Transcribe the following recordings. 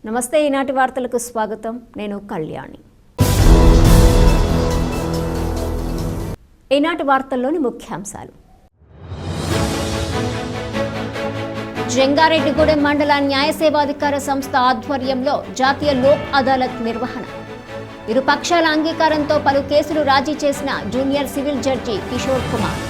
నమస్తే ఈనాటి వార్తలకు స్వాగతం నేను కళ్యాణి ఈనాటి వార్తల్లోని ముఖ్యాంశాలు జంగారెడ్డిగూడెం మండల న్యాయ సేవాధికార సంస్థ ఆధ్వర్యంలో జాతీయ లోక్ అదాలత్ నిర్వహణ ఇరు పక్షాల అంగీకారంతో పలు కేసులు రాజీ చేసిన junior civil judge Kishore Kumar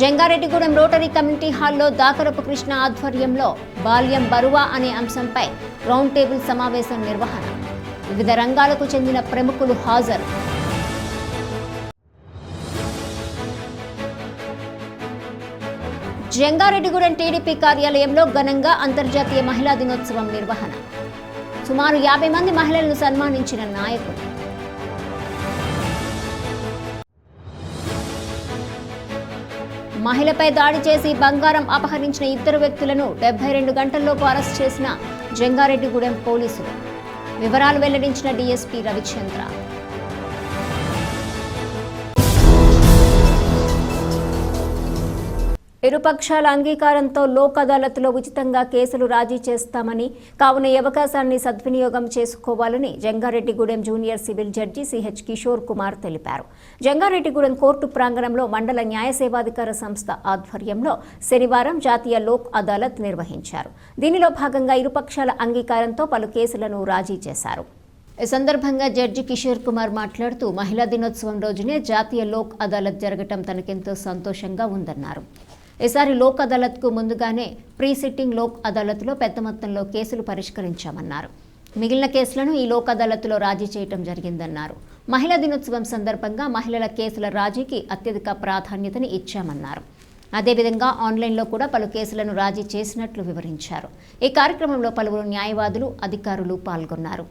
Jangareddygudem rotary community హాల్లో దాకరపు కృష్ణ ఆధ్వర్యంలో బాల్యం బరువా అనే అంశంపై రౌండ్ టేబుల్ సమావేశం నిర్వహణ వివిధ రంగాలకు చెందిన ప్రముఖులు హాజరు జంగారెడ్డిగూడెం టీడీపీ కార్యాలయంలో ఘనంగా అంతర్జాతీయ మహిళా దినోత్సవం నిర్వహణ సుమారు 50 మంది మహిళలను సన్మానించిన నాయకుడు మహిళపై దాడి చేసి బంగారం అపహరించిన 2 వ్యక్తులను 72 గంటల్లోపు అరెస్ట్ చేసిన జంగారెడ్డిగూడెం పోలీసులు వివరాలు వెల్లడించిన డీఎస్పీ రవిచంద్ర ఇరుపక్షాల అంగీకారంతో లోక్ అదాలత్లో ఉచితంగా కేసులు రాజీ చేస్తామని కావున ఈ అవకాశాన్ని సద్వినియోగం చేసుకోవాలని Jangareddygudem junior civil judge CH Kishore Kumar తెలిపారు. జంగారెడ్డిగూడెం కోర్టు ప్రాంగణంలో మండల న్యాయ సేవాధికార సంస్థ ఆధ్వర్యంలో శనివారం జాతీయ లోక్ అదాలత్ నిర్వహించారు. దీనిలో భాగంగా ఇరుపక్షాల అంగీకారంతో పలు కేసులను రాజీ చేశారు. ఈ సందర్భంగా జడ్జి కిషోర్ కుమార్ మాట్లాడుతూ మహిళా దినోత్సవం రోజునే జాతీయ లోక్ అదాలత్ జరగటం తనకెంతో సంతోషంగా ఉందన్నారు. ఈసారి లోక్ అదాలత్కు ముందుగానే ప్రీ సిట్టింగ్ లోక్ అదాలత్లో పెద్ద మొత్తంలో కేసులు పరిష్కరించామన్నారు. మిగిలిన కేసులను ఈ లోక్ అదాలత్లో రాజీ చేయడం జరిగిందన్నారు. మహిళా దినోత్సవం సందర్భంగా మహిళల కేసుల రాజీకి అత్యధిక ప్రాధాన్యతని ఇచ్చామన్నారు. అదేవిధంగా ఆన్లైన్లో కూడా పలు కేసులను రాజీ చేసినట్లు వివరించారు. ఈ కార్యక్రమంలో పలువురు న్యాయవాదులు అధికారులు పాల్గొన్నారు.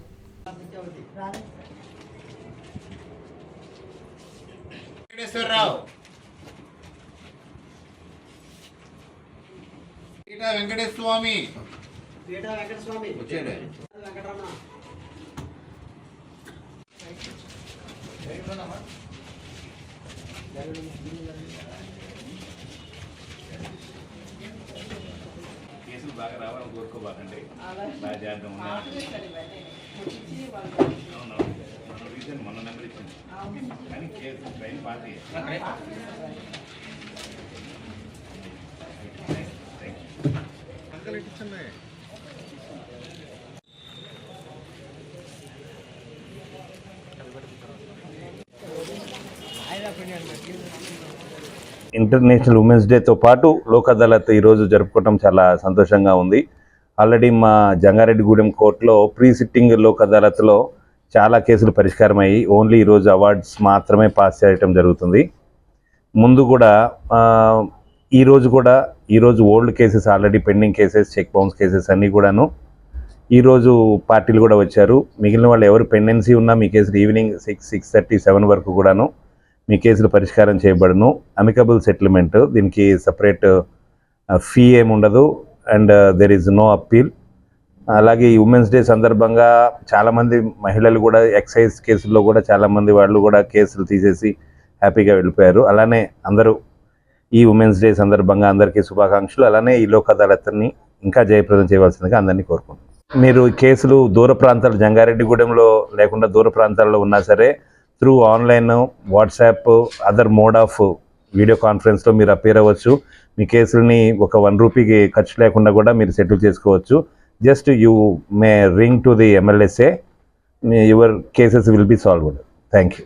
వెంకటేశ్వమి కేసులు బాగా రావాలని కోరుకోబాకండి. బాగా చేద్దాం. మన రీజన్ మన నెంబర్ ఇచ్చింది కానీ case train party international women's డేతో పాటు లోక్ అదాలత్ ఈరోజు జరుపుకోవటం చాలా సంతోషంగా ఉంది. ఆల్రెడీ మా జంగారెడ్డిగూడెం కోర్టులో ప్రీ సిట్టింగ్ లోక్ అదాలత్లో చాలా కేసులు పరిష్కారం అయ్యి ఓన్లీ ఈరోజు అవార్డ్స్ మాత్రమే పాస్ చేయటం జరుగుతుంది. ముందు కూడా ఈరోజు old cases already pending cases check bounce cases అన్నీ కూడాను ఈరోజు పార్టీలు కూడా వచ్చారు. మిగిలిన వాళ్ళు ఎవరు పెండెన్సీ ఉన్నా మీ కేసులు ఈవినింగ్ 6:30, 7 వరకు కూడాను మీ కేసులు పరిష్కారం చేయబడును. అమికబుల్ సెటిల్మెంట్, దీనికి సపరేట్ ఫీ ఏముండదు and there is no appeal. అలాగే ఈ ఉమెన్స్ డే సందర్భంగా చాలామంది మహిళలు కూడా ఎక్సైజ్ కేసుల్లో కూడా చాలామంది వాళ్ళు కూడా కేసులు తీసేసి హ్యాపీగా వెళ్ళిపోయారు. అలానే అందరూ ఈ ఉమెన్స్ డే సందర్భంగా అందరికీ శుభాకాంక్షలు. అలానే ఈ లోక్ అదాలత్ని ఇంకా జయప్రదం చేయవలసిందిగా అందరినీ కోరుకుంటున్నాను. మీరు కేసులు దూర ప్రాంతాలు జంగారెడ్డిగూడెంలో లేకుండా దూర ప్రాంతాల్లో ఉన్నా సరే through online, WhatsApp, other mode of video కాన్ఫరెన్స్లో మీరు అపేర్ అవ్వచ్చు. మీ కేసులని ఒక 1 రూపీకి ఖర్చు లేకుండా కూడా మీరు సెటిల్ చేసుకోవచ్చు. Just you may ring to the MLSA, your cases will be solved. Thank you.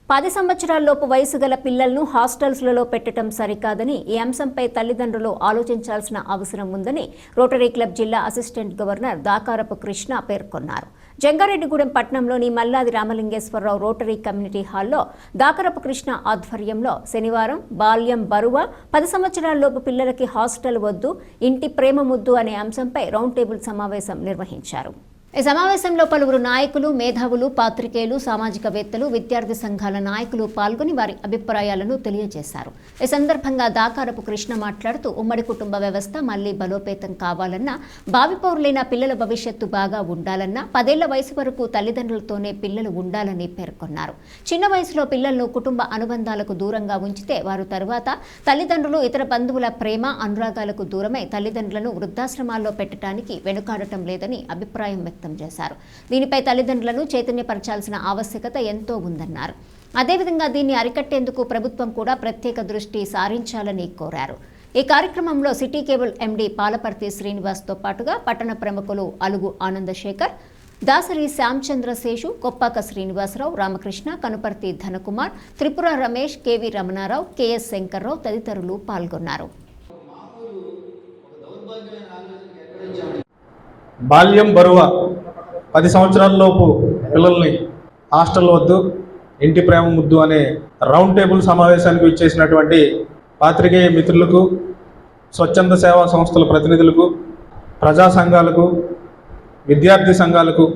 10 సంవత్సరాల్లోపు వయసు గల పిల్లలను హాస్టల్స్లలో పెట్టడం సరికాదని, ఈ అంశంపై తల్లిదండ్రులు ఆలోచించాల్సిన అవసరం ఉందని రోటరీ క్లబ్ జిల్లా అసిస్టెంట్ గవర్నర్ దాకారపు కృష్ణ పేర్కొన్నారు. జంగారెడ్డిగూడెం పట్టణంలోని మల్లాది రామలింగేశ్వరరావు రోటరీ కమ్యూనిటీ హాల్లో దాకారపు కృష్ణ ఆధ్వర్యంలో శనివారం బాల్యం బరువా 10 సంవత్సరాల్లోపు పిల్లలకి హాస్టల్ వద్దు, ఇంటి ప్రేమ ముద్దు అనే అంశంపై రౌండ్ టేబుల్ సమావేశం నిర్వహించారు. ఈ సమావేశంలో పలువురు నాయకులు, మేధావులు, పాత్రికేయులు, సామాజికవేత్తలు, విద్యార్థి సంఘాల నాయకులు పాల్గొని వారి అభిప్రాయాలను తెలియజేశారు. ఈ సందర్భంగా దాకారపు కృష్ణ మాట్లాడుతూ ఉమ్మడి కుటుంబ వ్యవస్థ మళ్లీ బలోపేతం కావాలన్నా, భావి పౌరులైన పిల్లల భవిష్యత్తు బాగా ఉండాలన్నా 10 ఏళ్ల వయసు వరకు తల్లిదండ్రులతోనే పిల్లలు ఉండాలని పేర్కొన్నారు. చిన్న వయసులో పిల్లలను కుటుంబ అనుబంధాలకు దూరంగా ఉంచితే వారు తరువాత తల్లిదండ్రులు, ఇతర బంధువుల ప్రేమ, అనురాగాలకు దూరమై తల్లిదండ్రులను వృద్ధాశ్రమాల్లో పెట్టడానికి వెనుకాడటం లేదని అభిప్రాయం వ్యక్తం చేశారు. దీనిపై తల్లిదండ్రులను చైతన్యపరచాల్సిన ఆవశ్యకత ఎంతో ఉందన్నారు. అదేవిధంగా దీన్ని అరికట్టేందుకు ప్రభుత్వం కూడా ప్రత్యేక దృష్టి సారించాలని కోరారు. ఈ కార్యక్రమంలో సిటీ కేబుల్ ఎండీ పాలపర్తి శ్రీనివాస్తో పాటుగా పట్టణ ప్రముఖులు అలుగు ఆనందశేఖర్, దాసరి శ్యాంచంద్రశేషు, కొప్పాక శ్రీనివాసరావు, రామకృష్ణ, కనుపర్తి ధనకుమార్, త్రిపుర రమేష్, కేవి రమణారావు, కెఎస్ శంకర్రావు తదితరులు పాల్గొన్నారు. బాల్యం బరువ 10 సంవత్సరాల లోపు పిల్లల్ని హాస్టల్ వద్దు, ఇంటి ప్రేమ ముద్దు అనే రౌండ్ టేబుల్ సమావేశానికి ఇచ్చేసినటువంటి పాత్రికేయ మిత్రులకు, స్వచ్ఛంద సేవా సంస్థల ప్రతినిధులకు, ప్రజా సంఘాలకు, విద్యార్థి సంఘాలకు,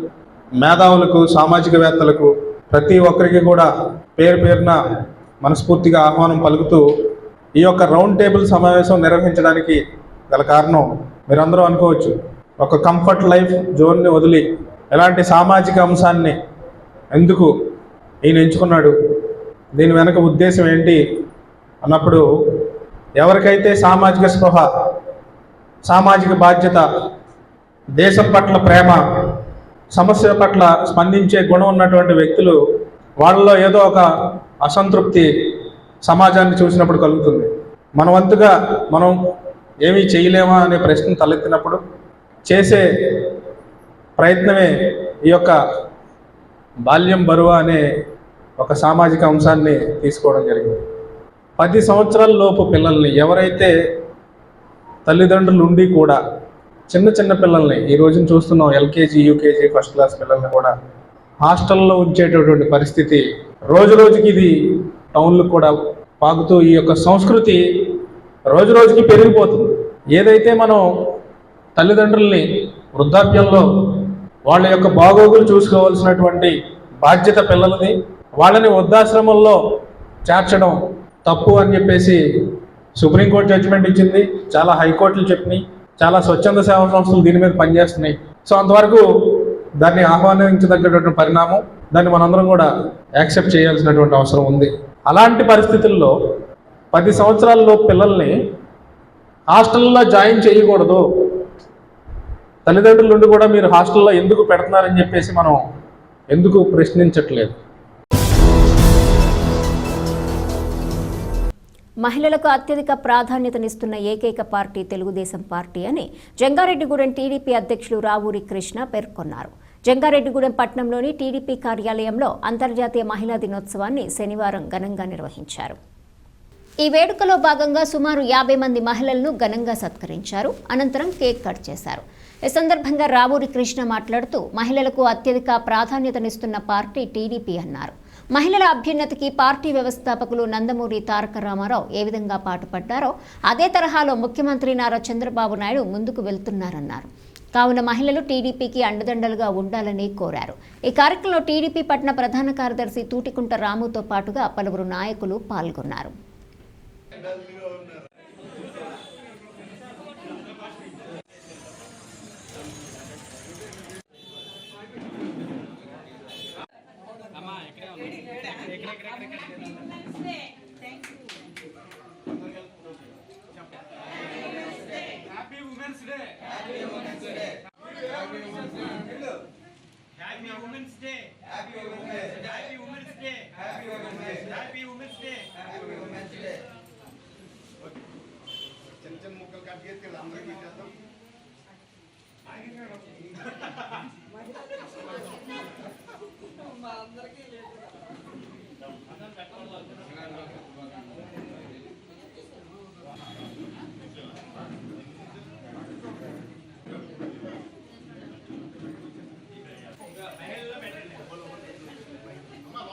మేధావులకు, సామాజికవేత్తలకు ప్రతి ఒక్కరికి కూడా పేరు పేరున మనస్ఫూర్తిగా ఆహ్వానం పలుకుతూ ఈ యొక్క రౌండ్ టేబుల్ సమావేశం నిర్వహించడానికి గల కారణం మీరందరూ అనుకోవచ్చు. ఒక కంఫర్ట్ లైఫ్ జోన్ని వదిలి ఎలాంటి సామాజిక అంశాన్ని ఎందుకు ఈయన ఎంచుకున్నాడు, దీని వెనక ఉద్దేశం ఏంటి అన్నప్పుడు, ఎవరికైతే సామాజిక స్పృహ, సామాజిక బాధ్యత, దేశం పట్ల ప్రేమ, సమస్య పట్ల స్పందించే గుణం ఉన్నటువంటి వ్యక్తులు వాళ్ళలో ఏదో ఒక అసంతృప్తి సమాజాన్ని చూసినప్పుడు కలుగుతుంది. మన వంతుగా మనం ఏమీ చేయలేమా అనే ప్రశ్న తలెత్తినప్పుడు చేసే ప్రయత్నమే ఈ యొక్క బాల్యం బరువ అనే ఒక సామాజిక అంశాన్ని తీసుకోవడం జరిగింది. 10 సంవత్సరాల లోపు పిల్లల్ని, ఎవరైతే తల్లిదండ్రులు ఉండి కూడా చిన్న చిన్న పిల్లల్ని, ఈ రోజున చూస్తున్నాం ఎల్కేజీ, యూకేజీ, ఫస్ట్ క్లాస్ పిల్లల్ని కూడా హాస్టల్లో ఉంచేటటువంటి పరిస్థితి రోజు రోజుకి ఇది టౌన్లకు కూడా పాకుతూ ఈ యొక్క సంస్కృతి రోజు రోజుకి పెరిగిపోతుంది. ఏదైతే మనం తల్లిదండ్రుల్ని వృద్ధాప్యంలో వాళ్ళ యొక్క బాగోగులు చూసుకోవాల్సినటువంటి బాధ్యత పిల్లలది, వాళ్ళని వృద్ధాశ్రమంలో చేర్చడం తప్పు అని చెప్పేసి సుప్రీంకోర్టు జడ్జిమెంట్ ఇచ్చింది, చాలా హైకోర్టులు చెప్పినాయి, చాలా స్వచ్ఛంద సేవా సంస్థలు దీని మీద పనిచేస్తున్నాయి. సో అంతవరకు దాన్ని ఆహ్వానించదగ్గటువంటి పరిణామం, దాన్ని మనందరం కూడా యాక్సెప్ట్ చేయాల్సినటువంటి అవసరం ఉంది. అలాంటి పరిస్థితుల్లో 10 సంవత్సరాల్లో పిల్లల్ని హాస్టల్లో జాయిన్ చేయకూడదు, తల్లిదండ్రుల నుండి కూడా మీరు హాస్టల్లో ఎందుకు పెడుతున్నారని చెప్పేసి మనం ఎందుకు ప్రశ్నించట్లేదు. మహిళలకు అత్యధిక ప్రాధాన్యతనిస్తున్న ఏకైక పార్టీ తెలుగుదేశం పార్టీ అని జంగారెడ్డిగూడెం టీడీపీ అధ్యక్షులు రావూరి కృష్ణ పేర్కొన్నారు. జంగారెడ్డిగూడెం పట్టణంలోని టీడీపీ కార్యాలయంలో అంతర్జాతీయ మహిళా దినోత్సవాన్ని శనివారం ఘనంగా నిర్వహించారు. ఈ వేడుకలో భాగంగా సుమారు 50 మంది మహిళలను ఘనంగా సత్కరించారు. అనంతరం కేక్ కట్ చేశారు. ఈ సందర్భంగా రావూరి కృష్ణ మాట్లాడుతూ మహిళలకు అత్యధిక ప్రాధాన్యతనిస్తున్న పార్టీ టీడీపీ అన్నారు. మహిళల అభ్యున్నతికి పార్టీ వ్యవస్థాపకులు నందమూరి తారక రామారావు ఏ విధంగా పాటుపడ్డారో అదే తరహాలో ముఖ్యమంత్రి నారా చంద్రబాబు నాయుడు ముందుకు వెళ్తున్నారన్నారు. కావున మహిళలు టీడీపీకి అండదండలుగా ఉండాలని కోరారు. ఈ కార్యక్రమంలో టీడీపీ పట్టణ ప్రధాన కార్యదర్శి తూటికుంట రాముతో పాటుగా పలువురు నాయకులు పాల్గొన్నారు. చిన్న ముక్కలు కట్ చేసి అందరికీ ఇచ్చేద్దాం.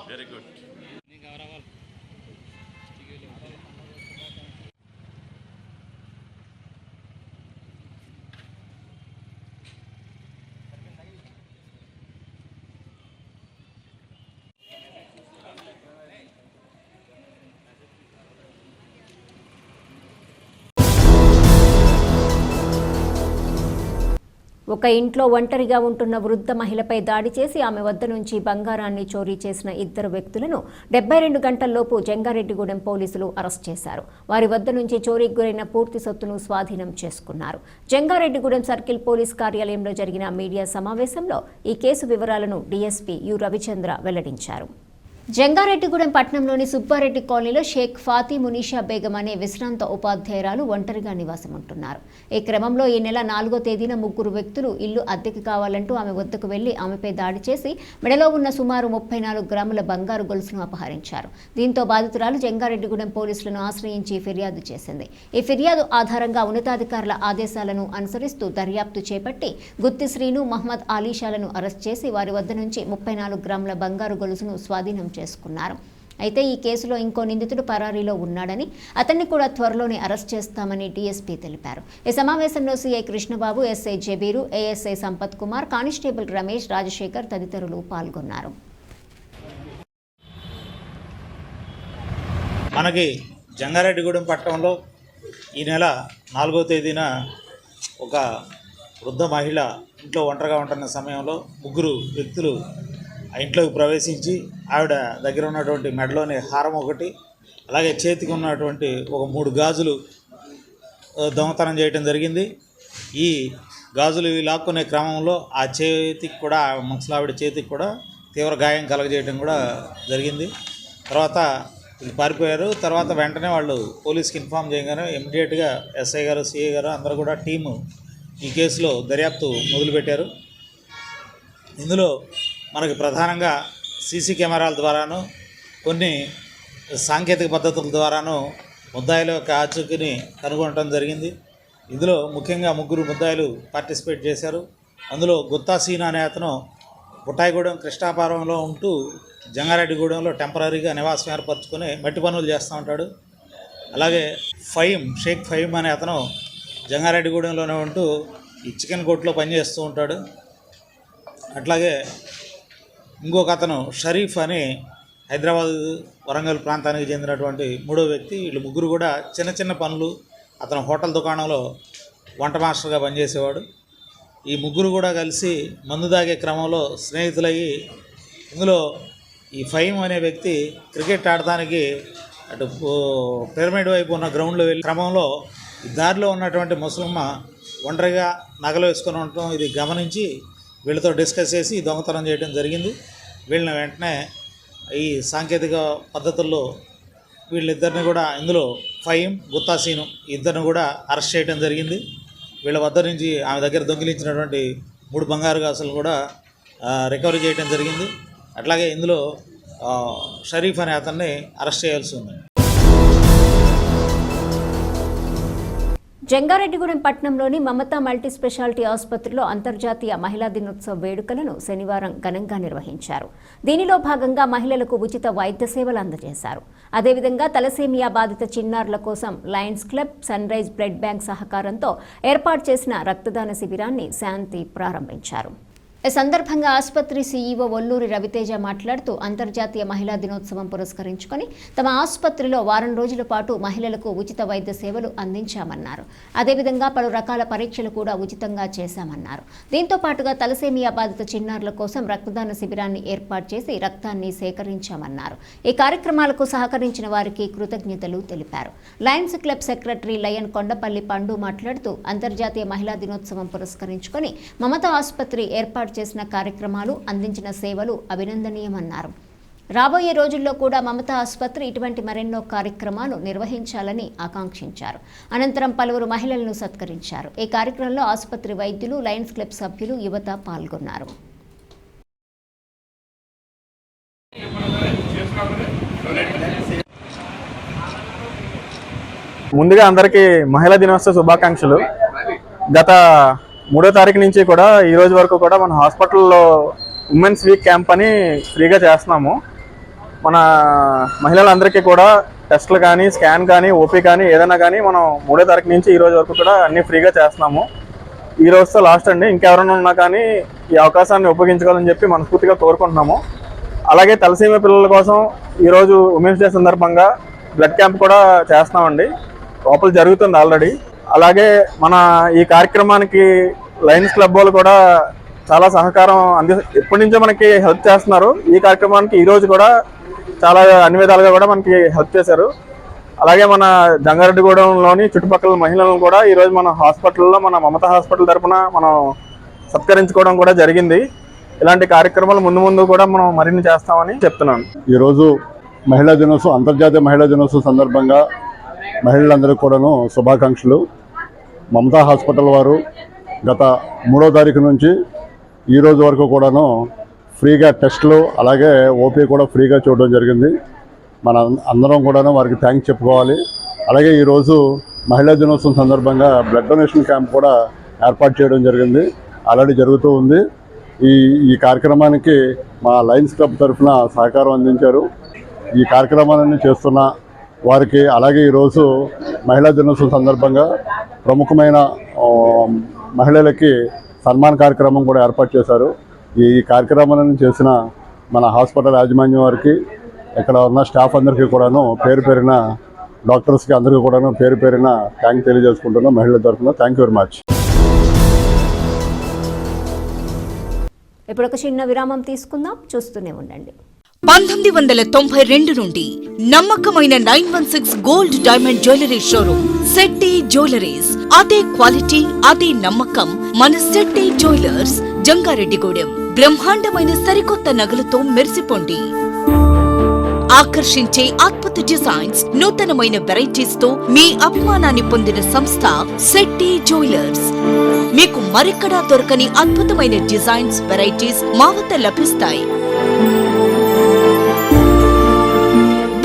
Very good. ఒక ఇంట్లో ఒంటరిగా ఉంటున్న వృద్ధ మహిళపై దాడి చేసి ఆమె వద్ద నుంచి బంగారాన్ని చోరీ చేసిన ఇద్దరు వ్యక్తులను 72 గంటల్లోపు జంగారెడ్డిగూడెం పోలీసులు అరెస్ట్ చేశారు. వారి వద్ద నుంచి చోరీకి గురైన పూర్తి సొత్తును స్వాధీనం చేసుకున్నారు. జంగారెడ్డిగూడెం సర్కిల్ పోలీస్ కార్యాలయంలో జరిగిన మీడియా సమావేశంలో ఈ కేసు వివరాలను డీఎస్పీ యు రవిచంద్ర వెల్లడించారు. జంగారెడ్డిగూడెం పట్టణంలోని సుబ్బారెడ్డి కాలనీలో షేక్ ఫాతి మునీషా బేగం అనే విశ్రాంత ఉపాధ్యాయురాలు ఒంటరిగా నివాసం ఉంటున్నారు. ఈ క్రమంలో ఈ నెల 4వ తేదీన 3 వ్యక్తులు ఇల్లు అద్దెకి కావాలంటూ ఆమె వద్దకు వెళ్లి ఆమెపై దాడి చేసి మెడలో ఉన్న సుమారు 34 గ్రాముల బంగారు గొలుసును అపహరించారు. దీంతో బాధితురాలు జంగారెడ్డిగూడెం పోలీసులను ఆశ్రయించి ఫిర్యాదు చేసింది. ఈ ఫిర్యాదు ఆధారంగా ఉన్నతాధికారుల ఆదేశాలను అనుసరిస్తూ దర్యాప్తు చేపట్టి గుత్తి శ్రీను, మహమ్మద్ ఆలీషాలను అరెస్ట్ చేసి వారి వద్ద నుంచి 34 గ్రాముల బంగారు గొలుసును స్వాధీనం చేసుకున్నారు. అయితే ఈ కేసులో ఇంకో నిందితుడు పరారీలో ఉన్నాడని, అతన్ని కూడా త్వరలోనే అరెస్ట్ చేస్తామని డీఎస్పీ తెలిపారు. ఈ సమావేశంలో CI Krishnababu, SI Jabir, ASI Sampath Kumar, constable Ramesh, Rajasekhar తదితరులు పాల్గొన్నారు. మనకి జంగారెడ్డిగూడెం పట్టణంలో ఈ నెల 4వ తేదీన ఒక వృద్ధ మహిళ ఇంట్లో ఒంటరిగా ఉంటున్న సమయంలో 3 వ్యక్తులు ఆ ఇంట్లోకి ప్రవేశించి ఆవిడ దగ్గర ఉన్నటువంటి మెడలోని హారం ఒకటి, అలాగే చేతికి ఉన్నటువంటి ఒక 3 గాజులు దొంగతనం చేయడం జరిగింది. ఈ గాజులు లాక్కునే క్రమంలో ఆ చేతికి కూడా, ముసలావిడ చేతికి కూడా తీవ్ర గాయం కలగజేయడం కూడా జరిగింది. తర్వాత పారిపోయారు. తర్వాత వెంటనే వాళ్ళు పోలీస్కి ఇన్ఫామ్ చేయగానే ఇమ్మీడియట్గా ఎస్ఐ గారు, సిఐ గారు అందరూ కూడా టీము ఈ కేసులో దర్యాప్తు మొదలుపెట్టారు. ఇందులో మనకి ప్రధానంగా సీసీ కెమెరాల ద్వారాను, కొన్ని సాంకేతిక పద్ధతుల ద్వారాను ముద్దాయిల యొక్క ఆచూకీని కనుగొనడం జరిగింది. ఇందులో ముఖ్యంగా 3 ముద్దాయిలు పార్టిసిపేట్ చేశారు. అందులో గుత్తా సీనా అనే అతను బుట్టాయిగూడెం కృష్ణాపురంలో ఉంటూ జంగారెడ్డిగూడెంలో టెంపరీగా నివాసం ఏర్పరచుకొని మట్టి పనులు చేస్తూ ఉంటాడు. అలాగే షేక్ ఫహీం అనే అతను జంగారెడ్డిగూడెంలోనే ఉంటూ ఈ చికెన్ కొట్లో పనిచేస్తూ ఉంటాడు. అట్లాగే ఇంకొక అతను షరీఫ్ అని హైదరాబాద్, వరంగల్ ప్రాంతానికి చెందినటువంటి 3వ వ్యక్తి. వీళ్ళు 3 కూడా చిన్న చిన్న పనులు, అతను హోటల్ దుకాణంలో వంట మాస్టర్గా పనిచేసేవాడు. ఈ 3 కూడా కలిసి మందు తాగే క్రమంలో స్నేహితులయ్యి, ఇందులో ఈ ఫహీం అనే వ్యక్తి క్రికెట్ ఆడటానికి అటు పిరమిడ్ వైపు ఉన్న గ్రౌండ్లో వెళ్ళే క్రమంలో దారిలో ఉన్నటువంటి ముసలమ్మ ఒంటరిగా నగలు వేసుకొని ఉండటం ఇది గమనించి వీళ్ళతో డిస్కస్ చేసి దొంగతనం చేయడం జరిగింది. వీళ్ళని వెంటనే ఈ సాంకేతిక పద్ధతుల్లో వీళ్ళిద్దరిని కూడా, ఇందులో ఫహీం, గుత్తా సీను ఇద్దరిని కూడా అరెస్ట్ చేయడం జరిగింది. వీళ్ళ వద్ద నుంచి ఆమె దగ్గర దొంగిలించినటువంటి 3 బంగారు గాజులు కూడా రికవరీ చేయడం జరిగింది. అట్లాగే ఇందులో షరీఫ్ అనే అతన్ని అరెస్ట్ చేయాల్సి ఉంది. జంగారెడ్డిగూడెం పట్టణంలోని మమతా మల్టీ స్పెషాలిటీ ఆసుపత్రిలో అంతర్జాతీయ మహిళా దినోత్సవ వేడుకలను శనివారం ఘనంగా నిర్వహించారు. దీనిలో భాగంగా మహిళలకు ఉచిత వైద్య సేవలు అందజేశారు. అదేవిధంగా తలసేమియా బాధిత చిన్నారుల కోసం Lions club, sunrise blood bank సహకారంతో ఏర్పాటు చేసిన రక్తదాన శిబిరాన్ని శాంతి ప్రారంభించారు. ఈ సందర్భంగా ఆసుపత్రి సీఈఓ ఒల్లూరి రవితేజ మాట్లాడుతూ అంతర్జాతీయ మహిళా దినోత్సవం పురస్కరించుకొని తమ ఆసుపత్రిలో వారం రోజుల పాటు మహిళలకు ఉచిత వైద్య సేవలు అందించామన్నారు. అదేవిధంగా పలు రకాల పరీక్షలు కూడా ఉచితంగా చేశామన్నారు. దీంతో పాటుగా తలసేమియా బాధిత చిన్నారుల కోసం రక్తదాన శిబిరాన్ని ఏర్పాటు చేసి రక్తాన్ని సేకరించామన్నారు. ఈ కార్యక్రమాలకు సహకరించిన వారికి కృతజ్ఞతలు తెలిపారు. Lions club secretary lion Kondapalli పండు మాట్లాడుతూ అంతర్జాతీయ మహిళా దినోత్సవం పురస్కరించుకొని మమతా ఆసుపత్రి ఏర్పాటు చేసిన కార్యక్రమాలు, అందించిన సేవలు అభినందనీయమన్నారు. రాబోయే రోజుల్లో కూడా మమతా ఆసుపత్రి ఇటువంటి మరెన్నో కార్యక్రమాలు నిర్వహించాలని ఆకాంక్షించారు. అనంతరం పలువురు మహిళలను సత్కరించారు. ఈ కార్యక్రమంలో ఆసుపత్రి వైద్యులు, లయన్స్ క్లబ్ సభ్యులు, యువత పాల్గొన్నారు. ముందుగా అందరికీ మహిళా దినోత్సవ శుభాకాంక్షలు. గత 3వ తారీఖు నుంచి కూడా ఈ రోజు వరకు కూడా మన హాస్పిటల్లో ఉమెన్స్ వీక్ క్యాంప్ అని ఫ్రీగా చేస్తున్నాము. మన మహిళలందరికీ కూడా టెస్టులు కానీ, స్కాన్ కానీ, ఓపీ కానీ ఏదైనా కానీ మనం 3వ తారీఖు నుంచి ఈ రోజు వరకు కూడా అన్నీ ఫ్రీగా చేస్తున్నాము. ఈ రోజుతో లాస్ట్ అండి. ఇంకెవరైనా ఉన్నా కానీ ఈ అవకాశాన్ని ఉపయోగించుకోవాలని చెప్పి మనస్ఫూర్తిగా కోరుకుంటున్నాము. అలాగే తలసీమ పిల్లల కోసం ఈరోజు ఉమెన్స్ డే సందర్భంగా బ్లడ్ క్యాంప్ కూడా చేస్తున్నామండి. లోపల జరుగుతుంది ఆల్రెడీ. అలాగే మన ఈ కార్యక్రమానికి లయన్స్ క్లబ్ వాళ్ళు కూడా చాలా సహకారం ఎప్పటి నుంచో మనకి హెల్ప్ చేస్తున్నారు. ఈ కార్యక్రమానికి ఈ రోజు కూడా చాలా అన్ని విధాలుగా కూడా మనకి హెల్ప్ చేశారు. అలాగే మన జంగారెడ్డిగూడెంలోని చుట్టుపక్కల మహిళలను కూడా ఈరోజు మన హాస్పిటల్లో మన మమతా హాస్పిటల్ తరఫున మనం సత్కరించుకోవడం కూడా జరిగింది. ఇలాంటి కార్యక్రమాలు ముందు కూడా మనం మరిన్ని చేస్తామని చెప్తున్నాను. ఈరోజు మహిళా దినోత్సవం, అంతర్జాతీయ మహిళా దినోత్సవం సందర్భంగా మహిళలందరికీ కూడాను శుభాకాంక్షలు. మమతా హాస్పిటల్ వారు గత 3వ తారీఖు నుంచి ఈ రోజు వరకు కూడాను ఫ్రీగా టెస్టులు అలాగే ఓపీ కూడా ఫ్రీగా చూడడం జరిగింది. మన అందరం కూడాను వారికి థ్యాంక్స్ చెప్పుకోవాలి. అలాగే ఈరోజు మహిళా దినోత్సవం సందర్భంగా బ్లడ్ డొనేషన్ క్యాంప్ కూడా ఏర్పాటు చేయడం జరిగింది, ఆల్రెడీ జరుగుతూ ఉంది. ఈ కార్యక్రమానికి మా లయన్స్ క్లబ్ తరఫున సహకారం అందించారు. ఈ కార్యక్రమాలన్నీ చేస్తున్న వారికి, అలాగే ఈరోజు మహిళా దినోత్సవం సందర్భంగా ప్రముఖమైన మహిళలకి సన్మాన కార్యక్రమం కూడా ఏర్పాటు చేశారు. ఈ కార్యక్రమాలను చేసిన మన హాస్పిటల్ యాజమాన్యం వారికి, ఇక్కడ ఉన్న స్టాఫ్ అందరికీ కూడాను పేరు పేరిన డాక్టర్స్కి అందరికీ కూడాను పేరు పేరిన థ్యాంక్ తెలియజేసుకుంటున్నాం మహిళల తరఫున. Thank you very much. ఇప్పుడు ఒక చిన్న విరామం తీసుకుందాం, చూస్తూనే ఉండండి. 1992 నుండి నమ్మకమైన 916 gold diamond jewellery showroom Shetty jewelleries. అదే క్వాలిటీ, అదే నమ్మకం మన శెట్టి జ్యువెలర్స్, జంగారెడ్డిగూడెం. బ్రహ్మాండమైన సరికొత్త నగలతో మెరిసిపోండి. ఆకర్షించే అద్భుత డిజైన్స్, నూతనమైన వెరైటీస్ తో మీ అభిమానాన్ని పొందిన సంస్థ శెట్టి జ్యువెలర్స్. మీకు మరెక్కడా దొరకని అద్భుతమైన డిజైన్స్, వెరైటీస్ మా వద్ద లభిస్తాయి.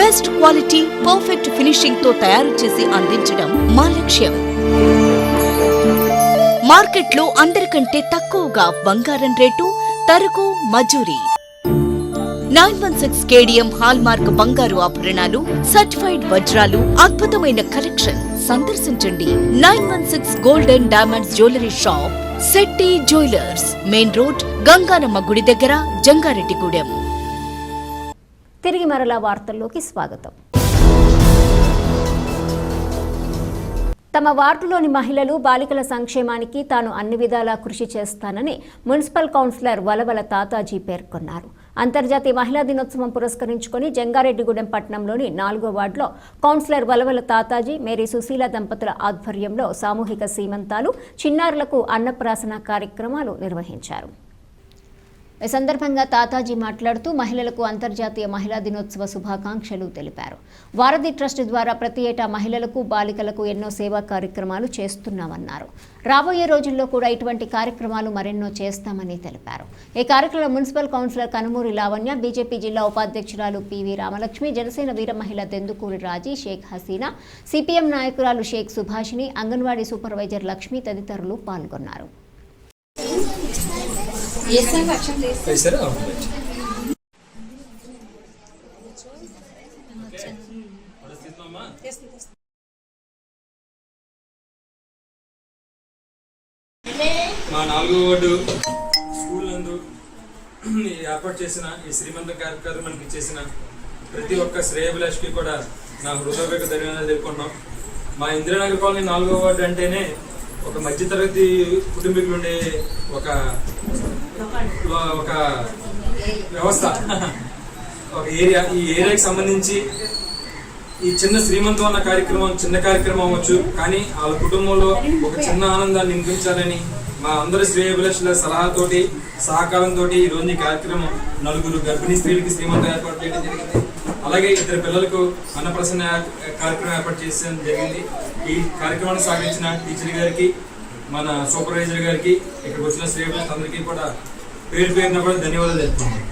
బెస్ట్ క్వాలిటీ, పర్ఫెక్ట్ ఫినిషింగ్ తో తయారు చేసి అందించడం మా లక్ష్యం. మార్కెట్లో అందరికంటే తక్కువగా బంగారం రేటు, తరుగు, మజూరీ. 916 కేడిఎం హాల్ మార్క్ బంగారు ఆభరణాలు, సర్టిఫైడ్ వజ్రాలు, అద్భుతమైన కలెక్షన్. సందర్శించండి 916 gold and diamonds jewellery shop, Shetty jewellers, main road, Ganganamma గుడి దగ్గర, జంగారెడ్డిగూడెం. తిరిగి మరలా వార్తల్లోకి స్వాగతం. తమ వార్డులోని మహిళలు, బాలికల సంక్షేమానికి తాను అన్ని విధాలా కృషి చేస్తానని మున్సిపల్ కౌన్సిలర్ వలవల తాతాజీ పేర్కొన్నారు. అంతర్జాతీయ మహిళా దినోత్సవం పురస్కరించుకొని జంగారెడ్డిగూడెం పట్టణంలోని 4వ వార్డులో కౌన్సిలర్ వలవల తాతాజీ, మేరీ సుశీల దంపతుల ఆధ్వర్యంలో సామూహిక సీమంతాలు, చిన్నారులకు అన్నప్రాసన కార్యక్రమాలు నిర్వహించారు. ఈ సందర్భంగా తాతాజీ మాట్లాడుతూ మహిళలకు అంతర్జాతీయ మహిళా దినోత్సవ శుభాకాంక్షలు తెలిపారు. వారధి ట్రస్ట్ ద్వారా ప్రతి ఏటా మహిళలకు, బాలికలకు ఎన్నో సేవా కార్యక్రమాలు చేస్తున్నామన్నారు. రాబోయే రోజుల్లో కూడా ఇటువంటి కార్యక్రమాలు మరెన్నో చేస్తామని తెలిపారు. ఈ కార్యక్రమంలో municipal councillor Kanumuri Lavanya, BJP జిల్లా ఉపాధ్యక్షురాలు పివి రామలక్ష్మి, జనసేన వీర మహిళ దెందుకూరి రాజీ, షేక్ హసీనా, సిపిఎం నాయకురాలు షేక్ సుభాషిణి, అంగన్వాడీ సూపర్వైజర్ లక్ష్మి తదితరులు పాల్గొన్నారు. మా 4వ వార్డు స్కూల్ నందు ఏర్పాటు చేసిన ఈ శ్రీమంత కార్యక్రమానికి చేసిన ప్రతి ఒక్క శ్రేయభిలాష్కి కూడా నా హృదయపూర్వక ధన్యవాదాలు తెలుపుకున్నాం. మా ఇందిరానగర్ కాలనీ 4వ వార్డు అంటేనే ఒక మధ్యతరగతి కుటుంబీకులు ఉండే ఒక వ్యవస్థ, ఒక ఏరియా. ఈ ఏరియాకి సంబంధించి ఈ చిన్న శ్రీమంతం అన్న కార్యక్రమం చిన్న కార్యక్రమం అవ్వచ్చు, కానీ వాళ్ళ కుటుంబంలో ఒక చిన్న ఆనందాన్ని నింపించాలని మా అందరి శ్రేయభిలాషుల సలహాతోటి, సహకారంతో ఈ రోజు ఈ కార్యక్రమం 4 గర్భిణీ స్త్రీలకి శ్రీమంతం ఏర్పాటు చేయడం జరిగింది. అలాగే 2 పిల్లలకు అన్నప్రాసన కార్యక్రమం ఏర్పాటు చేయడం జరిగింది. ఈ కార్యక్రమాన్ని సాగించిన టీచర్ గారికి, మన సూపర్వైజర్ గారికి, ఇక్కడికి వచ్చిన శ్రేయభిలాషులు అందరికీ కూడా పేరు పేరున కూడా ధన్యవాదాలు తెలుపుతున్నాను.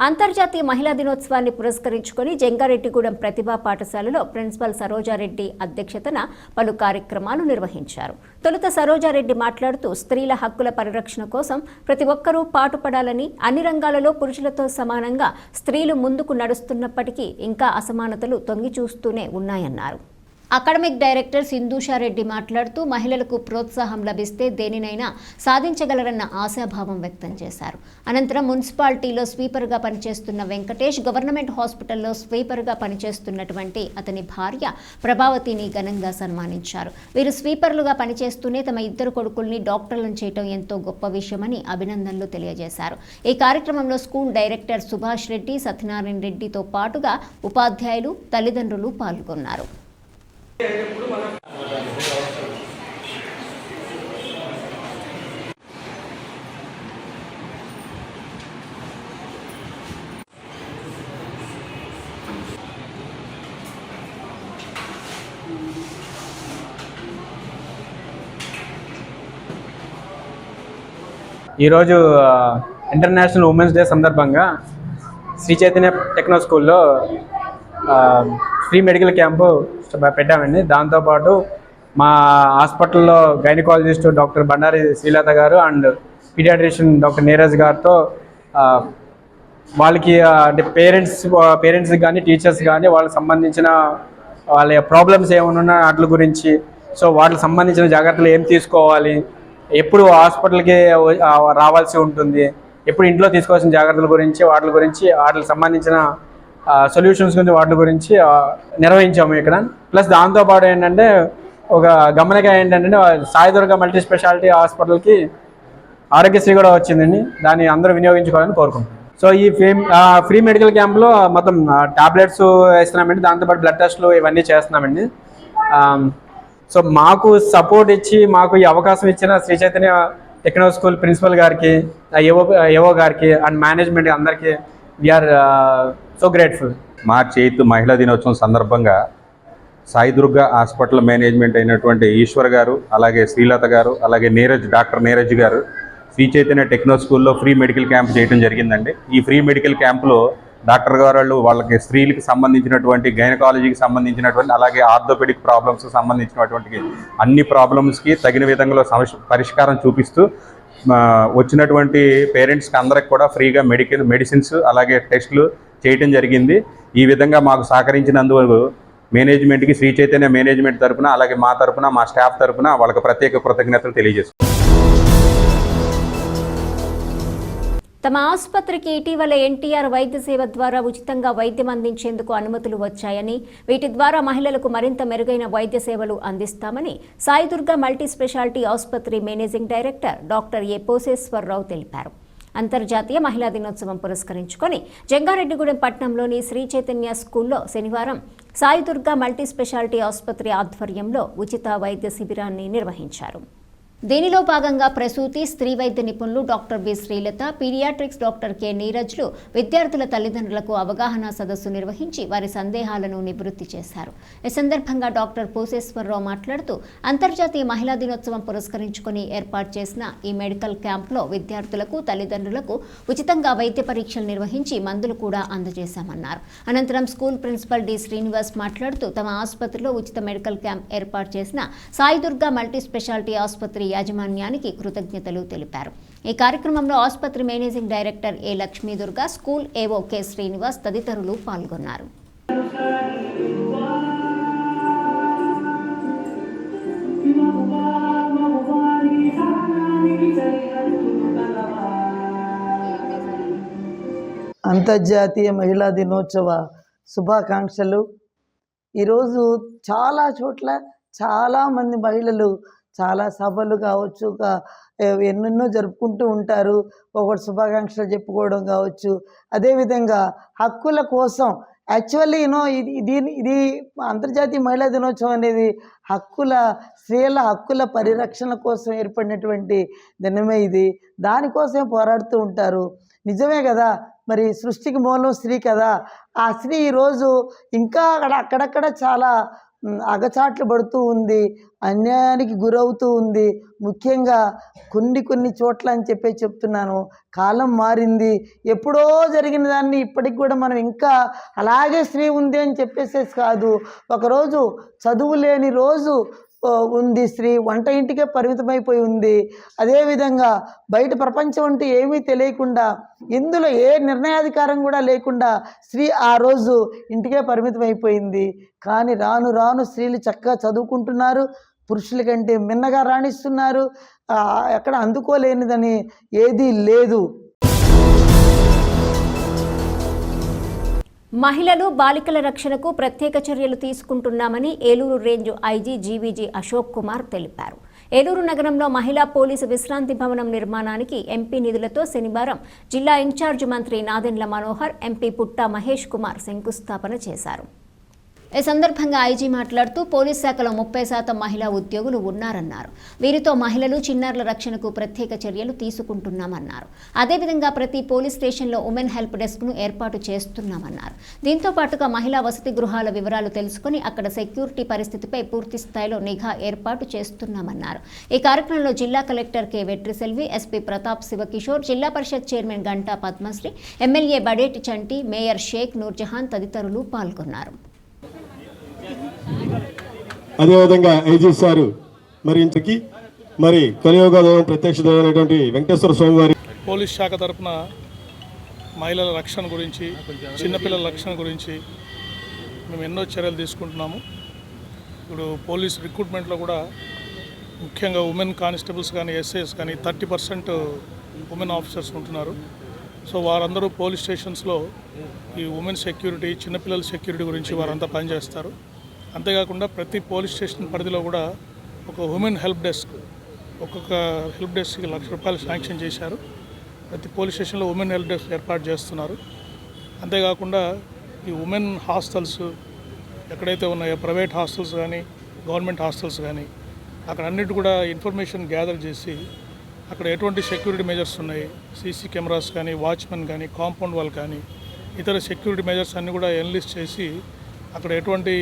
అంతర్జాతీయ మహిళా దినోత్సవాన్ని పురస్కరించుకొని జంగారెడ్డిగూడెం ప్రతిభా పాఠశాలలో ప్రిన్సిపల్ సరోజారెడ్డి అధ్యక్షతన పలు కార్యక్రమాలు నిర్వహించారు. తొలుత సరోజారెడ్డి మాట్లాడుతూ స్త్రీల హక్కుల పరిరక్షణ కోసం ప్రతి ఒక్కరూ పాటుపడాలని, అన్ని రంగాలలో పురుషులతో సమానంగా స్త్రీలు ముందుకు నడుస్తున్నప్పటికీ ఇంకా అసమానతలు తొంగి చూస్తూనే ఉన్నాయన్నారు. అకాడమిక్ డైరెక్టర్ సింధూషారెడ్డి మాట్లాడుతూ మహిళలకు ప్రోత్సాహం లభిస్తే దేనినైనా సాధించగలరన్న ఆశాభావం వ్యక్తం చేశారు. అనంతరం మున్సిపాలిటీలో స్వీపర్గా పనిచేస్తున్న వెంకటేష్, గవర్నమెంట్ హాస్పిటల్లో స్వీపర్గా పనిచేస్తున్నటువంటి అతని భార్య ప్రభావతిని ఘనంగా సన్మానించారు. వీరు స్వీపర్లుగా పనిచేస్తూనే తమ ఇద్దరు కొడుకుల్ని డాక్టర్లను చేయటం ఎంతో గొప్ప విషయమని అభినందనలు తెలియజేశారు. ఈ కార్యక్రమంలో స్కూల్ డైరెక్టర్ సుభాష్ రెడ్డి, సత్యనారాయణ రెడ్డితో పాటుగా ఉపాధ్యాయులు, తల్లిదండ్రులు పాల్గొన్నారు. ఈరోజు ఇంటర్నేషనల్ ఉమెన్స్ డే సందర్భంగా శ్రీ చైతన్య టెక్నో స్కూల్లో ఫ్రీ మెడికల్ క్యాంపు పెట్టామండి. దాంతోపాటు మా హాస్పిటల్లో గైనకాలజిస్ట్ డాక్టర్ బండారి శ్రీలత గారు అండ్ పీడియాట్రిషియన్ డాక్టర్ నీరజ్ గారితో వాళ్ళకి అంటే పేరెంట్స్ కానీ టీచర్స్ కానీ వాళ్ళకి సంబంధించిన వాళ్ళ ప్రాబ్లమ్స్ ఏమైనా వాటి గురించి, సో వాటికి సంబంధించిన జాగ్రత్తలు ఏం తీసుకోవాలి, ఎప్పుడు హాస్పిటల్కి రావాల్సి ఉంటుంది, ఎప్పుడు ఇంట్లో తీసుకోవాల్సిన జాగ్రత్తల గురించి వాటికి సంబంధించిన సొల్యూషన్స్ గురించి వాటి గురించి నిర్వహించాము ఇక్కడ. ప్లస్ దాంతోపాటు ఏంటంటే ఒక గమనిక ఏంటంటే సాయిదుర్గ మల్టీ స్పెషాలిటీ హాస్పిటల్కి ఆరోగ్యశ్రీ కూడా వచ్చిందండి. దాన్ని అందరూ వినియోగించుకోవాలని కోరుకుంటున్నాం. సో ఈ ఫ్రీ మెడికల్ క్యాంప్లో మొత్తం టాబ్లెట్స్ ఇస్తున్నామండి, దాంతోపాటు బ్లడ్ టెస్ట్లు ఇవన్నీ చేస్తున్నామండి. సో మాకు సపోర్ట్ ఇచ్చి మాకు ఈ అవకాశం ఇచ్చిన Sri Chaitanya techno school principal గారికి, ఏవో గారికి అండ్ మేనేజ్మెంట్ అందరికీ వీఆర్ సో గ్రేట్ఫుల్. మార్చి 8 మహిళా దినోత్సవం సందర్భంగా సాయిదుర్గ హాస్పిటల్ మేనేజ్మెంట్ అయినటువంటి ఈశ్వర్ గారు, అలాగే శ్రీలత గారు, అలాగే డాక్టర్ నీరజ్ గారు శ్రీ చైతన్య టెక్నో స్కూల్లో ఫ్రీ మెడికల్ క్యాంప్ చేయడం జరిగిందండి. ఈ ఫ్రీ మెడికల్ క్యాంపులో డాక్టర్ గారు వాళ్ళకి స్త్రీలకు సంబంధించినటువంటి, గైనకాలజీకి సంబంధించినటువంటి, అలాగే ఆర్థోపెడిక్ ప్రాబ్లమ్స్ సంబంధించినటువంటి అన్ని ప్రాబ్లమ్స్కి తగిన విధంగా పరిష్కారం చూపిస్తూ వచ్చినటువంటి పేరెంట్స్కి అందరికి కూడా ఫ్రీగా మెడిసిన్స్ అలాగే టెస్టులు చేయటం జరిగింది. ఈ విధంగా మాకు సహకరించినందుకు మేనేజ్మెంట్కి, శ్రీ చైతన్య మేనేజ్మెంట్ తరఫున, అలాగే మా తరఫున, మా స్టాఫ్ తరఫున వాళ్ళకి ప్రత్యేక కృతజ్ఞతలు తెలియజేస్తున్నాం. తమ ఆసుపత్రికి ఇటీవల ఎన్టీఆర్ వైద్య సేవ ద్వారా ఉచితంగా వైద్యం అందించేందుకు అనుమతులు వచ్చాయని, వీటి ద్వారా మహిళలకు మరింత మెరుగైన వైద్య సేవలు అందిస్తామని సాయిదుర్గ మల్టీ స్పెషాలిటీ ఆసుపత్రి మేనేజింగ్ డైరెక్టర్ డాక్టర్ ఏ పోసేశ్వరరావు తెలిపారు. అంతర్జాతీయ మహిళా దినోత్సవం పురస్కరించుకొని జంగారెడ్డిగూడెం పట్టణంలోని శ్రీ చైతన్య స్కూల్లో శనివారం సాయిదుర్గ మల్టీ స్పెషాలిటీ ఆసుపత్రి ఆధ్వర్యంలో ఉచిత వైద్య శిబిరాన్ని నిర్వహించారు. దీనిలో భాగంగా ప్రసూతి, స్త్రీ వైద్య నిపుణులు doctor B Srilatha, paediatrics doctor K నీరజ్లు విద్యార్థుల తల్లిదండ్రులకు అవగాహన సదస్సు నిర్వహించి వారి సందేహాలను నివృత్తి చేశారు. ఈ సందర్భంగా డాక్టర్ పోసేశ్వరరావు మాట్లాడుతూ అంతర్జాతీయ మహిళా దినోత్సవం పురస్కరించుకొని ఏర్పాటు చేసిన ఈ మెడికల్ క్యాంప్లో విద్యార్థులకు, తల్లిదండ్రులకు ఉచితంగా వైద్య పరీక్షలు నిర్వహించి మందులు కూడా అందజేశామన్నారు. అనంతరం స్కూల్ ప్రిన్సిపల్ డి శ్రీనివాస్ మాట్లాడుతూ తమ ఆసుపత్రిలో ఉచిత మెడికల్ క్యాంప్ ఏర్పాటు చేసిన సాయిదుర్గ మల్టీ స్పెషాలిటీ ఆసుపత్రి యాజమాన్యానికి కృతజ్ఞతలు తెలిపారు. ఈ కార్యక్రమంలో ఆసుపత్రి మేనేజింగ్ డైరెక్టర్ ఏ లక్ష్మీదుర్గ, స్కూల్ ఏవో కె శ్రీనివాస్ తదితరులు పాల్గొన్నారు. అంతర్జాతీయ మహిళా దినోత్సవ శుభాకాంక్షలు. ఈరోజు చాలా చోట్ల చాలామంది మహిళలు చాలా సభలు కావచ్చు, ఎన్నెన్నో జరుపుకుంటూ ఉంటారు. ఒకటి శుభాకాంక్షలు చెప్పుకోవడం కావచ్చు. అదేవిధంగా హక్కుల కోసం యాక్చువల్లీ ఇది అంతర్జాతీయ మహిళా దినోత్సవం అనేది స్త్రీల హక్కుల పరిరక్షణ కోసం ఏర్పడినటువంటి దినమే ఇది. దానికోసమే పోరాడుతూ ఉంటారు. నిజమే కదా, మరి సృష్టికి మూలం స్త్రీ కదా. ఆ స్త్రీ ఈరోజు ఇంకా అక్కడక్కడ చాలా అగచాట్లు పడుతూ ఉంది, అన్యాయానికి గురవుతూ ఉంది. ముఖ్యంగా కొన్ని చోట్ల అని చెప్తున్నాను. కాలం మారింది. ఎప్పుడో జరిగిన దాన్ని ఇప్పటికి కూడా మనం ఇంకా అలాగే స్త్రీ ఉంది అని చెప్పేసేసి కాదు. ఒకరోజు చదువు లేని రోజు ఉంది స్త్రీ, వంట ఇంటికే పరిమితమైపోయి ఉంది. అదేవిధంగా బయట ప్రపంచం అంటే ఏమీ తెలియకుండా ఇందులో ఏ నిర్ణయాధికారం కూడా లేకుండా స్త్రీ ఆ రోజు ఇంటికే పరిమితం అయిపోయింది. కానీ రాను రాను స్త్రీలు చక్కగా చదువుకుంటున్నారు, పురుషుల కంటే మిన్నగా రాణిస్తున్నారు. ఎక్కడ అందుకోలేనిదని ఏదీ లేదు. మహిళలు బాలికల రక్షణకు ప్రత్యేక చర్యలు తీసుకుంటున్నామని Eluru range IG GVG Ashok Kumar తెలిపారు. ఏలూరు నగరంలో మహిళా పోలీసు విశ్రాంతి భవనం నిర్మాణానికి ఎంపీ నిధులతో శనివారం జిల్లా ఇన్ఛార్జ్ మంత్రి నాదెండ్ల మనోహర్, ఎంపీ పుట్టా మహేష్ కుమార్ శంకుస్థాపన చేశారు. ఈ సందర్భంగా ఐజీ మాట్లాడుతూ పోలీస్ శాఖలో 30% మహిళా ఉద్యోగులు ఉన్నారన్నారు. వీరితో మహిళలు, చిన్నారుల రక్షణకు ప్రత్యేక చర్యలు తీసుకుంటున్నామన్నారు. అదేవిధంగా ప్రతి పోలీస్ స్టేషన్లో ఉమెన్ హెల్ప్ డెస్క్ను ఏర్పాటు చేస్తున్నామన్నారు. దీంతో పాటుగా మహిళా వసతి గృహాల వివరాలు తెలుసుకుని అక్కడ సెక్యూరిటీ పరిస్థితిపై పూర్తి స్థాయిలో నిఘా ఏర్పాటు చేస్తున్నామన్నారు. ఈ కార్యక్రమంలో జిల్లా collector K Vetriselvi, SP Pratap Shiva Kishore, జిల్లా పరిషత్ చైర్మన్ గంటా పద్మశ్రీ, ఎమ్మెల్యే బడేటి చంటి, మేయర్ షేక్ నూర్జహాన్ తదితరులు పాల్గొన్నారు. అదేవిధంగా ఐజీ సారు మరి కలియుగ ప్రత్యక్ష దైవమైనటువంటి వెంకటేశ్వర స్వామి వారి పోలీస్ శాఖ తరఫున మహిళల రక్షణ గురించి, చిన్నపిల్లల రక్షణ గురించి మేము ఎన్నో చర్యలు తీసుకుంటున్నాము. ఇప్పుడు పోలీస్ రిక్రూట్మెంట్లో కూడా ముఖ్యంగా ఉమెన్ కానిస్టేబుల్స్ కానీ, ఎస్ఐస్ కానీ 30% ఉమెన్ ఆఫీసర్స్ ఉంటున్నారు. సో వారందరూ పోలీస్ స్టేషన్స్లో ఈ ఉమెన్ సెక్యూరిటీ, చిన్నపిల్లల సెక్యూరిటీ గురించి వారంతా పనిచేస్తారు. అంతేకాకుండా ప్రతి పోలీస్ స్టేషన్ పరిధిలో కూడా ఒక ఉమెన్ హెల్ప్ డెస్క్, ఒక్కొక్క హెల్ప్ డెస్క్కి ₹1,00,000 శాంక్షన్ చేశారు. ప్రతి పోలీస్ స్టేషన్లో ఉమెన్ హెల్ప్ డెస్క్ ఏర్పాటు చేస్తున్నారు. అంతేకాకుండా ఈ ఉమెన్ హాస్టల్స్ ఎక్కడైతే ఉన్నాయో, ప్రైవేట్ హాస్టల్స్ కానీ, గవర్నమెంట్ హాస్టల్స్ కానీ, అక్కడ అన్నిటి కూడా ఇన్ఫర్మేషన్ గ్యాదర్ చేసి అక్కడ ఎటువంటి సెక్యూరిటీ మెజర్స్ ఉన్నాయి, సీసీ కెమెరాస్ కానీ, వాచ్మెన్ కానీ, కాంపౌండ్ వాల్ కానీ, ఇతర సెక్యూరిటీ మెజర్స్ అన్నీ కూడా ఎన్లిస్ట్ చేసి అక్కడ ఎటువంటి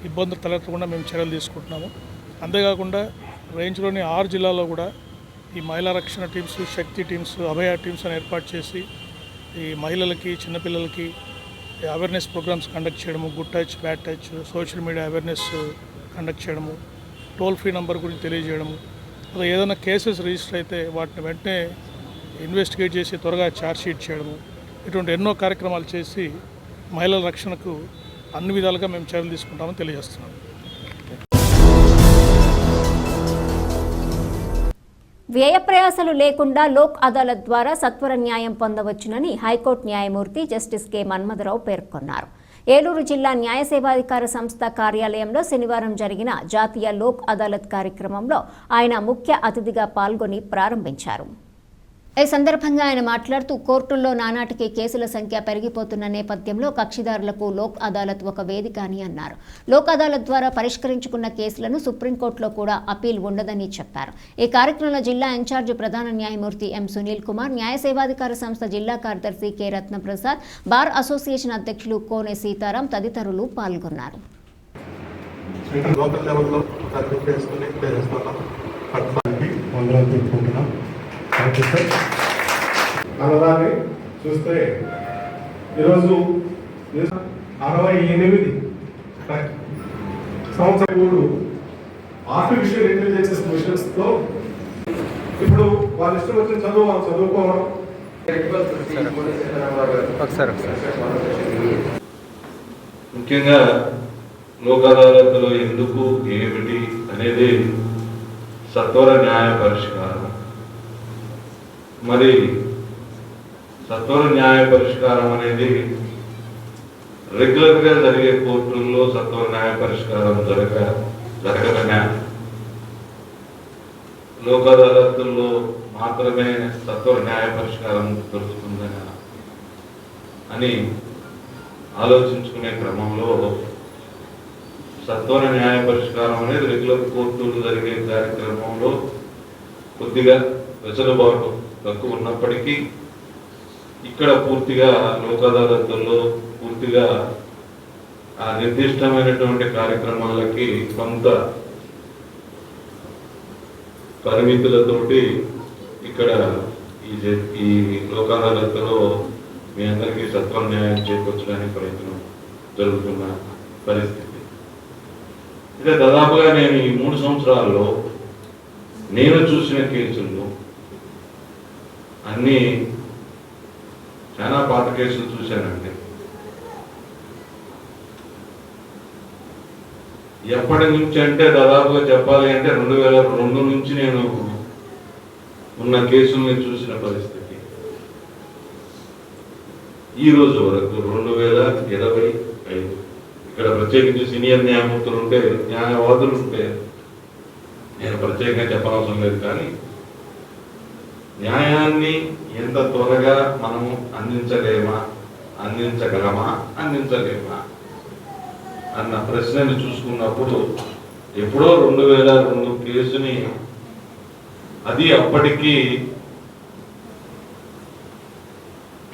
ఇబ్బందులు తలెత్తకుండా మేము చర్యలు తీసుకుంటున్నాము. అంతేకాకుండా రేంజ్లోని 6 జిల్లాల్లో కూడా ఈ మహిళా రక్షణ టీమ్స్, శక్తి టీమ్స్, అభయ టీమ్స్ అని ఏర్పాటు చేసి ఈ మహిళలకి, చిన్నపిల్లలకి అవేర్నెస్ ప్రోగ్రామ్స్ కండక్ట్ చేయడము, good touch, bad touch, social media awareness conduct చేయడము, టోల్ ఫ్రీ నెంబర్ గురించి తెలియజేయడము, అలా ఏదైనా కేసెస్ రిజిస్టర్ అయితే వాటిని వెంటనే ఇన్వెస్టిగేట్ చేసి త్వరగా ఛార్జ్ షీట్ చేయడము, ఇటువంటి ఎన్నో కార్యక్రమాలు చేసి మహిళల రక్షణకు అన్ని విధాలుగా మేము చర్యలు తీసుకుంటామని తెలియజేస్తున్నాం. వ్యయ ప్రయాసాలు లేకుండా లోక్ అదాలత్ ద్వారా సత్వర న్యాయం పొందవచ్చునని హైకోర్టు న్యాయమూర్తి జస్టిస్ కె మన్మథరావు పేర్కొన్నారు. ఏలూరు జిల్లా న్యాయ సేవాధికార సంస్థ కార్యాలయంలో శనివారం జరిగిన జాతీయ లోక్ అదాలత్ కార్యక్రమంలో ఆయన ముఖ్య అతిథిగా పాల్గొని ప్రారంభించారు. ఈ సందర్భంగా ఆయన మాట్లాడుతూ కోర్టుల్లో నానాటికి కేసుల సంఖ్య పెరిగిపోతున్న నేపథ్యంలో కక్షిదారులకు లోక్ అదాలత్ ఒక వేదిక అని అన్నారు. లోక్ అదాలత్ ద్వారా పరిష్కరించుకున్న కేసులను సుప్రీంకోర్టులో కూడా అపీల్ ఉండదని చెప్పారు. ఈ కార్యక్రమంలో జిల్లా ఇన్ఛార్జ్ ప్రధాన న్యాయమూర్తి ఎం సునీల్ కుమార్, న్యాయ సేవాధికార సంస్థ జిల్లా కార్యదర్శి కె రత్నప్రసాద్, బార్ అసోసియేషన్ అధ్యక్షులు కోనె సీతారాం తదితరులు పాల్గొన్నారు. అన్నదాన్ని చూస్తే ఈరోజు 68 సంవత్సరాలు ఆర్టిఫిషియల్ ఇంటెలిజెన్స్ మిషన్స్తో ఇప్పుడు వాళ్ళ ఇష్టం వచ్చిన చదువు వాళ్ళు చదువుకోవడం. ముఖ్యంగా లోక్ అదాలత్లో ఎందుకు, ఏమిటి అనేది సత్వర న్యాయ పరిష్కారం. మరి సత్వర న్యాయ పరిష్కారం అనేది రెగ్యులర్గా జరిగే కోర్టుల్లో సత్వర న్యాయ పరిష్కారం జరగదనే లోక్ అదాలత్లో మాత్రమే సత్వర న్యాయ పరిష్కారం దొరుకుతుందని అని ఆలోచించుకునే క్రమంలో సత్వర న్యాయ పరిష్కారం అనేది రెగ్యులర్ కోర్టులు జరిగే కార్యక్రమంలో కొద్దిగా వెసులుబాటు తక్కువ ఉన్నప్పటికీ ఇక్కడ పూర్తిగా లోక్ అదాలత్లో పూర్తిగా ఆ నిర్దిష్టమైనటువంటి కార్యక్రమాలకి కొంత పరిమితులతోటి ఇక్కడ ఈ లోక్ అదాలత్లో మీ అందరికీ సత్వర న్యాయం చేకూర్చడానికి ప్రయత్నం జరుగుతున్న పరిస్థితి. అంటే దాదాపుగా నేను ఈ 3 సంవత్సరాల్లో నేను చూసిన కేసుల్లో అన్నీ చాలా పాత కేసులు చూశానండి. ఎప్పటి నుంచి అంటే దాదాపుగా చెప్పాలి అంటే 2002 నుంచి నేను ఉన్న కేసుల్ని చూసిన పరిస్థితి ఈ రోజు వరకు 2025 ఇక్కడ ప్రత్యేకించి సీనియర్ న్యాయమూర్తులు ఉంటే, న్యాయవాదులు ఉంటే నేను ప్రత్యేకంగా చెప్పనవసరం లేదు. కానీ న్యాయాన్ని ఎంత త్వరగా మనము అందించగలమా అందించలేమా అన్న ప్రశ్నని చూసుకున్నప్పుడు ఎప్పుడో 2002 కేసుని, అది అప్పటికి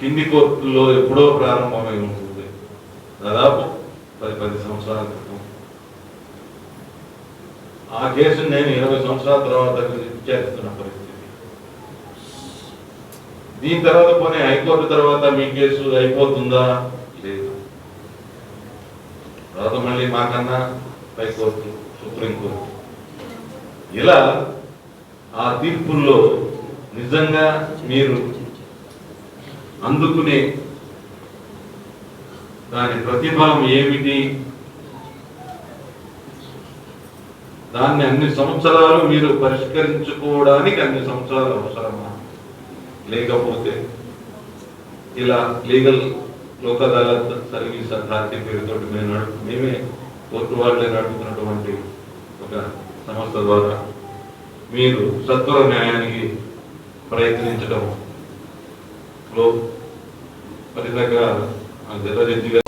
కింది కోర్టులో ఎప్పుడో ప్రారంభమై ఉంటుంది, దాదాపు 10 సంవత్సరాల క్రితం. ఆ కేసుని నేను 20 సంవత్సరాల తర్వాత విచారిస్తున్న పరిస్థితి. దీని తర్వాత పోనీ హైకోర్టు తర్వాత మీ కేసు అయిపోతుందా? లేదు. తర్వాత మళ్ళీ మాకన్నా హైకోర్టు, సుప్రీంకోర్టు, ఇలా ఆ తీర్పుల్లో నిజంగా మీరు అందుకునే దాని ప్రతిఫలం ఏమిటి, దాన్ని అన్ని సంవత్సరాలు మీరు పరిష్కరించుకోవడానికి అన్ని సంవత్సరాలు అవసరమా? లేకపోతే ఇలా legal Lok Adalat service authority పేరుతో మేమే కోర్టు వాళ్ళే నడుపుతున్నటువంటి ఒక సంస్థ ద్వారా మీరు సత్వర న్యాయానికి ప్రయత్నించడంలో పరిధంగా జడ్జి గారు.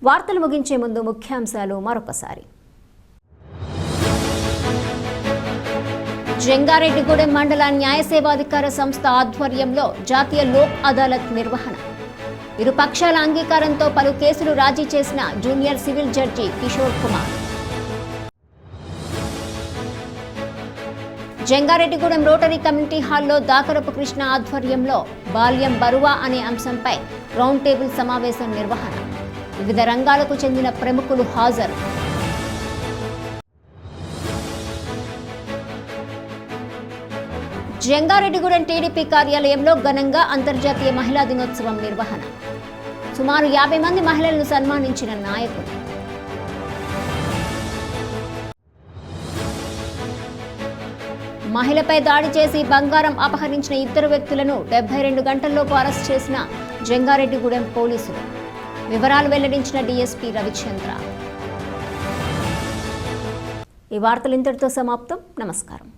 వార్తలు ముగించే ముందు ముఖ్యాంశాలు మరొకసారి. జంగారెడ్డిగూడెం మండల న్యాయ సేవాధికార సంస్థ ఆధ్వర్యంలో జాతీయ లోక్ అదాలత్ నిర్వహణ. ఇరు పక్షాల అంగీకారంతో పలు కేసులు రాజీ చేసిన junior civil judge Kishore Kumar. Jangareddygudem rotary community హాల్లో దాకరపు కృష్ణ ఆధ్వర్యంలో బాల్యం బరువా అనే అంశంపై రౌండ్ టేబుల్ సమావేశం నిర్వహణ. వివిధ రంగాలకు చెందిన ప్రముఖులు హాజరు. జంగారెడ్డిగూడెం టీడీపీ కార్యాలయంలో ఘనంగా అంతర్జాతీయ మహిళా దినోత్సవం నిర్వహణ. సుమారు 50 మంది మహిళలను సన్మానించిన నాయకులు. మహిళపై దాడి చేసి బంగారం అపహరించిన 2 వ్యక్తులను 72 గంటల్లోపు అరెస్ట్ చేసిన జంగారెడ్డిగూడెం పోలీసులు. వివరాలు వెల్లడించిన డీఎస్పీ రవిచంద్ర. ఈ వార్తలు ఇంతటితో సమాప్తం. నమస్కారం.